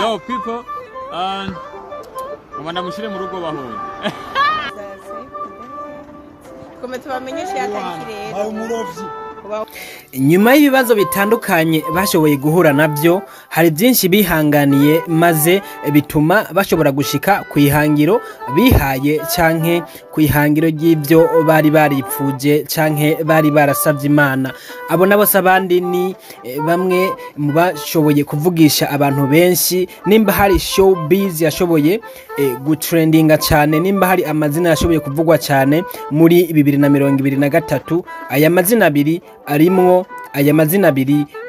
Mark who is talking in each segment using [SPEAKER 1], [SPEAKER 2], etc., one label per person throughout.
[SPEAKER 1] Yo people, mubanda mushire mu rugo bahonye.
[SPEAKER 2] Nyuma y'ibibazo bitandukanye bashoboye guhura nabyo, hari byinshi bihanganiye maze bituma bashobora gushika ku ihangiro bihaye canke ku ihangiro ry'ibyo bari baripfuje canke bari barasavye Imana. Abo nabo sabandi ni bamwe mu bashoboye kuvugisha abantu benshi. Nimba hari showbiz yashoboye gutrendinga cyane, nimba hari amazina yashoboye kuvugwa cyane muri 2023, aya mazina abiri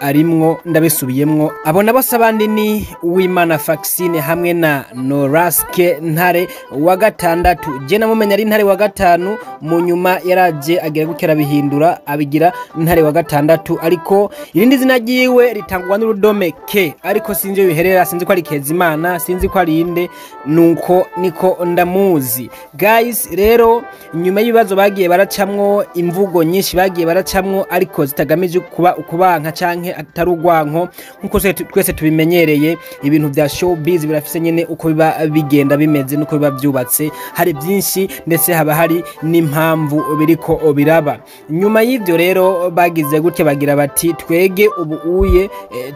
[SPEAKER 2] arimwo ndabisubiyemwo. Abo nabo sabandi ni Uwimana Vaccine hamwe na Norasque Ntare wa gatandatu. Je namumenya ari Ntare wa gatanu, mu nyuma yaraje agira gukera bihindura abigira Ntare wa gatandatu, ariko irindi zina ryiwe ritangwa n'urudome K, ariko sinzi biherera, sinzi ko ari Kezimana, sinzi ko ari inde, nuko niko ndamuzi. Guys, rero nyuma y'ibibazo bagiye baracamwo, imvugo nyinshi bagiye baracamwo, ariko zitagamije kuba ukubanka canke atarugwanko nkuko twese tubimenyereye. Ibintu bya showbiz birafise nyene uko biba bigenda bimeze nuko biba byubatse, hari byinshi ndetse haba hari n'impamvu biriko biraba. Nyuma y'ivyo rero bagize gutya bagira bati twege ubu uye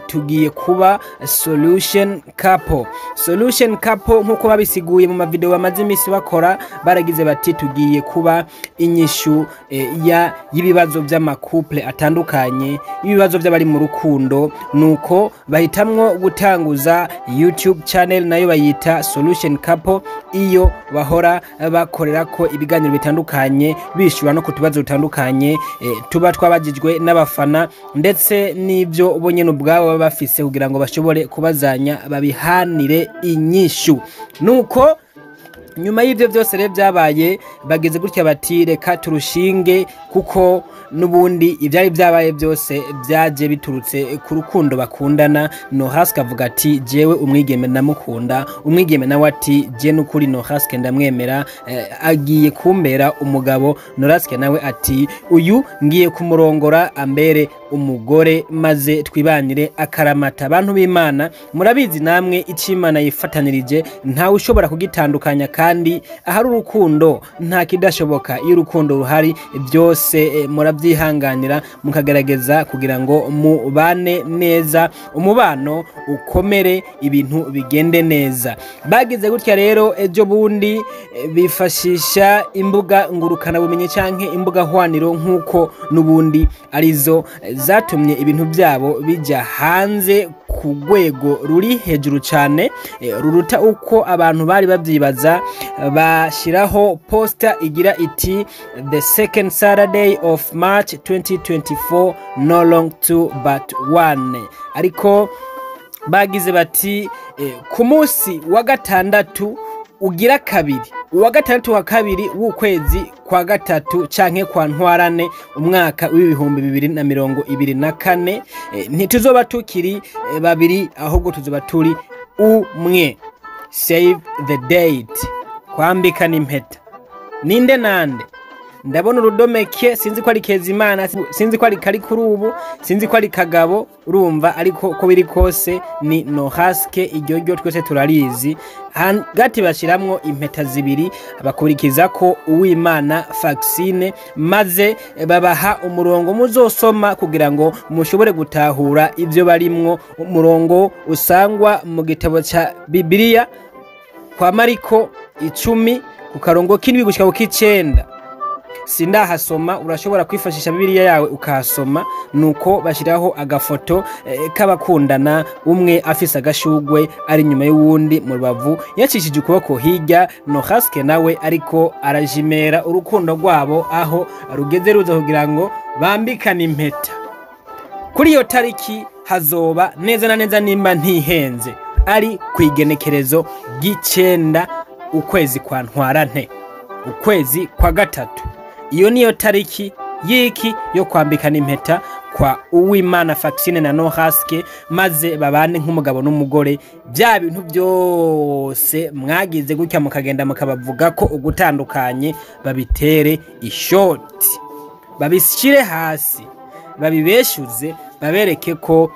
[SPEAKER 2] tugiye kuba solution couple nkuko babisiguye mu mavideo bamaze imisi bakora. Baragize bati tugiye kuba inyishu y'ibibazo by'amakouple atandukanye, ibibazo by'abari mu rukundo, nuko bahitamwo gutanguza YouTube channel nayo bayita Solution Couple, iyo bahora bakorera ko ibiganiro bitandukanye bishura no kutubazo bitandukanye tuba twabagijwe n'abafana ndetse n'ibyo bonyene ubwabo baba bafise kugira ngo bashobore kubazanya babihanire inyishu. Nuko nyuma y'ivyo byose rero byabaye bageze gutya bati reka turushinge, kuko nubundi ibyari byabaye byose byaje biturutse ku rukundo bakundana. Norasque avuga ati jewe umwigeme namukunda, umwigeme nawe ati je n'ukuri Norasque ndamwemera, agiye kumbera umugabo. Norasque nawe ati uyu ngiye kumurongora ambere umugore maze twibanire akaramata. Abantu b'Imana murabizi namwe icimana yifatanirije ntawe ushobora kugitandukanya, kandi ahari urukundo nta kidashoboka. Iyo urukundo ruhari byose murabyihanganira mukagerageza kugira ngo mubane neza, umubano ukomere, ibintu bigende neza. Bagize gutya rero ejo bundi bifashisha imbuga ngurukana bumenye canke imbuga hwaniro, nkuko nubundi arizo zatumye ibintu byabo bijya hanze ku rwego ruri hejuru cyane, ruruta uko abantu bari babyibaza. Bashiraho poster igira iti the second Saturday of March 2024, no long two but one. Ariko bagize bati ku munsi wa gatandatu ugira kabiri, uwa gatandatu wa kabiri w'ukwezi kwa gatatu canke kwa ntwarane umwaka w'ibihumbi 2024, ntituzoba tukiri babiri ahubwo tuzoba turi umwe. Save the date. Kwambika n'impeta ninde nande? Ndabona urudome K, sinzi ko ari Kezimana, sinzi ko ari kari kuri ubu, sinzi ko ari Kagabo, urumva ariko ko biri kose ni Norasque. Iryo twese turarizi. Hagati bashiramwo impeta zibiri, bakurikiza ko Uwimana Vaccine, maze babaha umurongo muzosoma kugira ngo mushobore gutahura ibyo barimwo. Umurongo usangwa mu gitabo ca Bibiliya kwa Mariko 10 ku karongo k'indwi gushika ku k'icenda. Sindahasoma, urashobora kwifashisha Bibiliya yawe ukahasoma. Nuko bashiraho agafoto k'abakundana, umwe afise agashugwe ari nyuma y'uwundi mu rubavu, yacishije ukuboko hirya. Norasque nawe ariko arajimera urukundo rwabo aho rugeze ruza kugira ngo bambikane impeta. Kuri iyo tariki hazoba neza na neza, nimba ntihenze, ari kwigenekerezo g'icenda ukwezi kwa ntwarante, ukwezi kwa gatatu. Iyo niyo tariki yiki yo kwambikana impeta kwa Uwimana Vaccine na Norasque, maze babane nk'umugabo n'umugore. Bya bintu byose mwagize gutya mukagenda mukabavuga ko ugutandukanye, babitere ishoti, babishire hasi, babibeshuze, babereke ko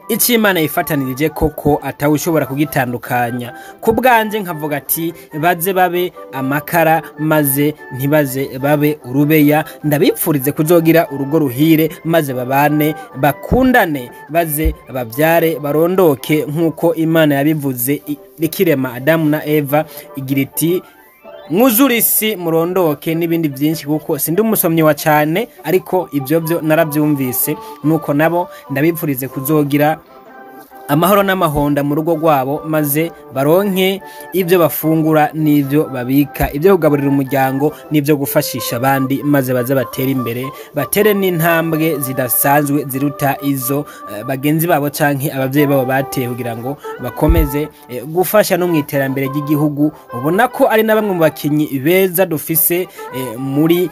[SPEAKER 2] icyo Imana yifatanirije koko atawushobora kugitandukanya. Ku bwanje nkavuga ati baze babe amakara maze ntibaze babe urubeya. Ndabipfurize kuzogira urugo ruhire maze babane bakundane baze babyare barondoke nk'uko Imana yabivuze ikirema Adamu na Eva igira iti mwuzurisi murondoke n'ibindi byinshi, kuko sindi umusomyi wa cyane ariko ibyo byo narabyumvise. Nuko nabo ndabipfurize kuzogira amahoro n'amahonda mu rugo rwabo maze baronke ibyo bafungura n'ibyo babika, ibyo kugaburira umuryango n'ibyo gufashisha abandi maze baze batera imbere, batere n'intambwe zidasanzwe ziruta izo bagenzi babo canke abavyeyi babo bateye, kugira ngo bakomeze gufasha no mu iterambere ry'igihugu. Ubona ko ari na bamwe mu bakinyi beza dufise muri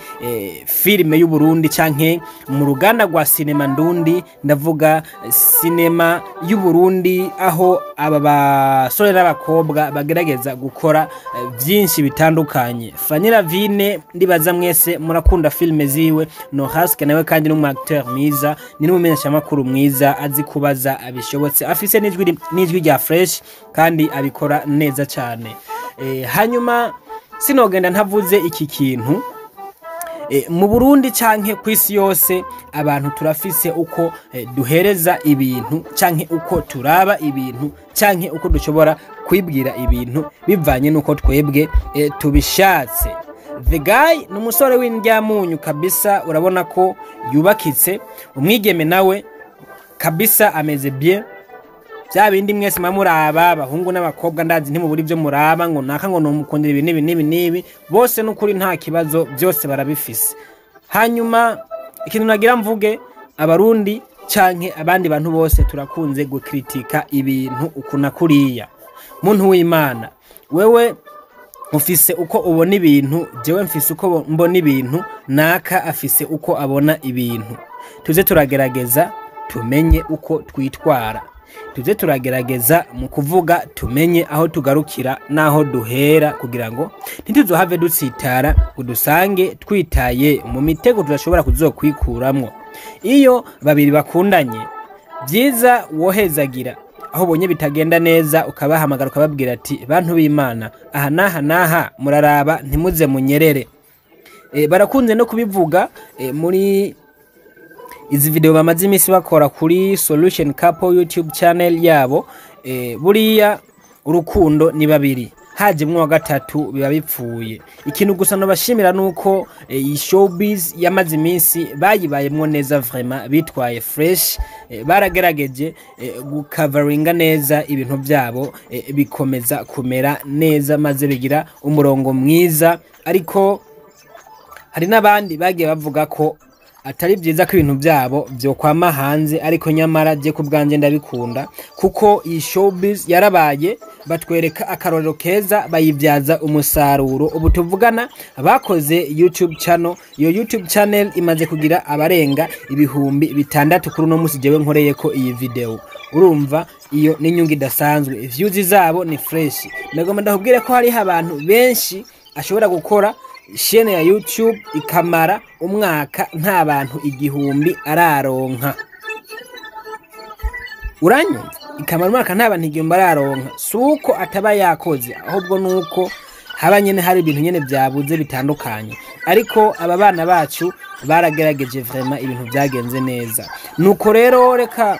[SPEAKER 2] filime y'u Burundi canke mu ruganda rwa sinema ndundi, ndavuga sinema y'u Burundi, aho aba basore n'abakobwa bagerageza gukora byinshi bitandukanye. Fanny Lavine ndibaza mwese murakunda filime ziwe. Norasque nawe kandi n'umu acteur mwiza, ni n'umumenyesha makuru mwiza azi kubaza abishobotse, afise n'ijwi rya fresh kandi abikora neza cyane. Hanyuma sinogenda ntavuze iki kintu. Mu Burundi canke kwisi yose abantu turafise uko duhereza ibintu canke uko turaba ibintu canke uko dushobora kwibwira ibintu bivanye nuko twebwe tubishatse. The guy n'umusore w'indyamunyu kabisa, urabona ko yubakitse. Umwigeme nawe kabisa ameze bien. Bya bindi mwese mamuraba abahungu n'abakobwa ndazi ntimuburi byo muraba ngo naka ngo nomukundira ibi nibi bose n'ukuri nta kibazo, byose barabifise. Hanyuma ikintu nagira mvuge, abarundi canke abandi bantu bose turakunze gukritika ibintu ukuna kuriya. Muntu w'Imana, wewe ufise uko ubona ibintu, jewe mfise uko mbona ibintu, naka afise uko abona ibintu. Tuze turagerageza tumenye uko twitwara, tuze turagerageza mu kuvuga tumenye aho tugarukira naho duhera, kugira ngo ntituzohave dutsitara udusange twitaye mu mitego tudashobora kuzokwikuramwo. Iyo babiri bakundanye byiza wohezagira, aho bonye bitagenda neza ukabahamagara ukababwira ati bantu b'Imana aha naha muraraba ntimuze munyerere. Barakunze no kubivuga muri izi video bamaze imisi bakora kuri Solution Couple YouTube channel yabo. Buriya urukundo ni babiri, hajemwe wa gatatu biba bipfuye. Ikintu gusa no bashimira nuko iyi showbiz yamaze imisi bayibayemwo neza, vraiment bitwaye fresh, baragerageje gukaveringa neza ibintu byabo, bikomeza kumera neza maze bigira umurongo mwiza. Ariko hari n'abandi bagiye bavuga ko atari byiza ko ibintu byabo byo kwama hanze, ariko nyamara je ku bwanje ndabikunda, kuko iyi showbiz yarabaye batwereka akarorero keza, bayibyaza umusaruro. Ubu tuvugana bakoze YouTube channel, iyo YouTube channel imaze kugira abarenga 600 kuri no musi jewe nkoreye ko iyi video. Urumva iyo ni nyungu idasanzwe, views zabo ni fresh. Nagomba ndahubwire ko hari abantu benshi ashobora gukora chaîne ya YouTube ikamara umwaka nta bantu 1000 araronka. Uranyumva? Ikamara umwaka nta bantu 1000 araronka, suko ataba yakoze, ahubwo nuko haba nyene hari ibintu nyene byabuze bitandukanye. Ariko aba bana bacu baragerageje vraiment ibintu byagenze neza. Nuko rero reka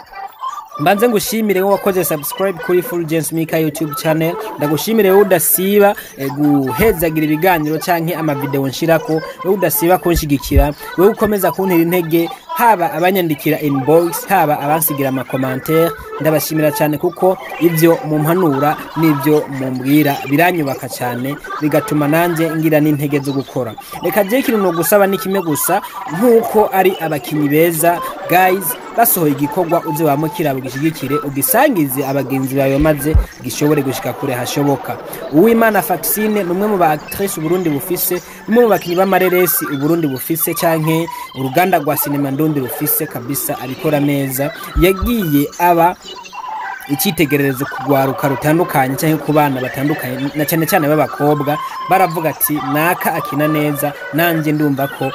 [SPEAKER 2] mbanze ngushimire wowe wakoze subscribe kuri Fulgence Mika YouTube channel. Ndagushimire wowe udasiba guhezagira ibiganiro canke ama video nshirako, wowe udasiba kunshigikira, wowe ukomeza kuntera intege, haba abanyandikira inbox, haba abansigira ama commentaire. Ndabashimira cyane kuko ivyo mumpanura nivyo mumbwira biranyubaka cyane, bigatuma nanje ngira n'intege zo gukora. Reka je ikintu no gusaba ni kimwe gusa, nkuko ari abakinyi beza guys basohoye igikorwa uze wamukira bugishigikire, ugisangize abagenzi bawe maze gishobore gushika kure hashoboka. Uwimana Vaccine numwe mu ba actrice Burundi bufise, numwe mu bakinyi b'amareresi Burundi bufise canke uruganda rwa sinema ndundi rufise kabisa, abikora neza. Yagiye aba icyitegererezo kugwaruka rutandukanye cyangwa ku bana batandukanye na cyane cyane b'abakobwa baravuga ati naka akina neza nanjye ndumva ko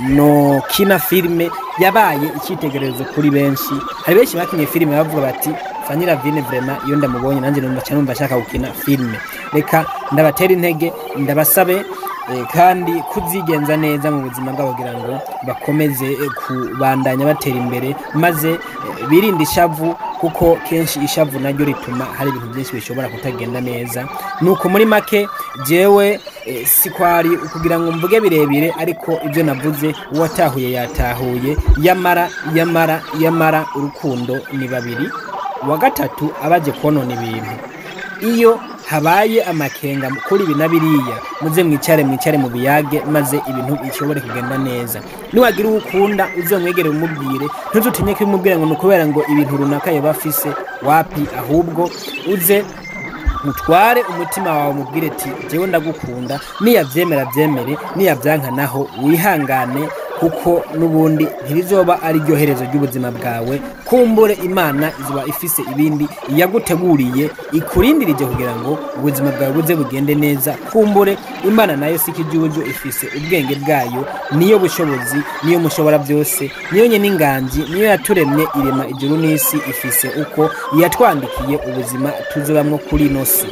[SPEAKER 2] no kina filme yabaye icyitegererezo kuri benshi. Hari benshi bakinye filme bavuga bati Fanny Lavine vraiment iyo ndamubonye nanjye numva nshaka gukina filme. Reka ndabatera intege ndabasabe kandi kuzigenza neza mu buzima bwabo kugira ngo bakomeze kubandanya batera imbere maze birinde ishavu, kuko kenshi ishavu naryo rituma hari ibintu byinshi bishobora kutagenda neza. Nuko muri make jewe sikwari kugira ngo mvuge birebire, ariko ibyo navuze uwatahuye yatahuye. Yamara urukundo ni babiri, wa gatatu abaje konona ibintu. Iyo habaye amakenga kuri ibi na biriya muze mwicare mu biyage maze ibintu bishobore kugenda neza. Niwagira ukunda uzomwegere umubwire, ntuzutinye kumubwira ngo nukubera ngo ibintu runaka yabafise wapi, ahubwo uze mutware umutima wawe mubwire ati jewe ndagukunda, niyavyemera vyemere, niyavyanka naho wihangane, kuko nubundi ntirizoba ari ryo herezo ry'ubuzima bwawe. Kumbure Imana izuba ifise ibindi yaguteguriye ikurindirije kugira ngo ubuzima bwawe buze bugende neza. Kumbure Imana nayo sikijujo ifise ubwenge bwayo, niyo bushobozi, niyo mushobora byose, niyo nye n'inganji, niyo yaturemye irema ijuru n'isi, ifise uko yatwandikiye ubuzima tuzobamwo kuri nosi.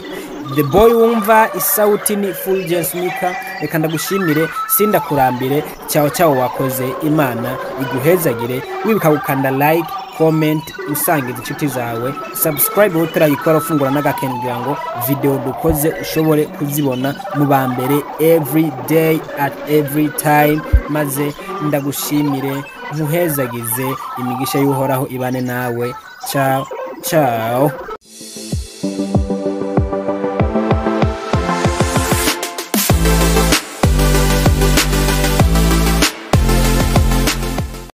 [SPEAKER 2] The boy wumva isauti ni Fulgence Mika. Reka ndagushimire sinda kurambire. Ciao wakoze, Imana iguhezagire. Wibuka gukanda like, comment, usangiza inshuti zawe, subscribe utarayikora, ufungura n'agakenge kugira ngo video dukoze ushobore kuzibona mu bambere every day at every time. Maze ndagushimire, ntuhezagize, imigisha y'uhoraho ibane nawe. Ciao.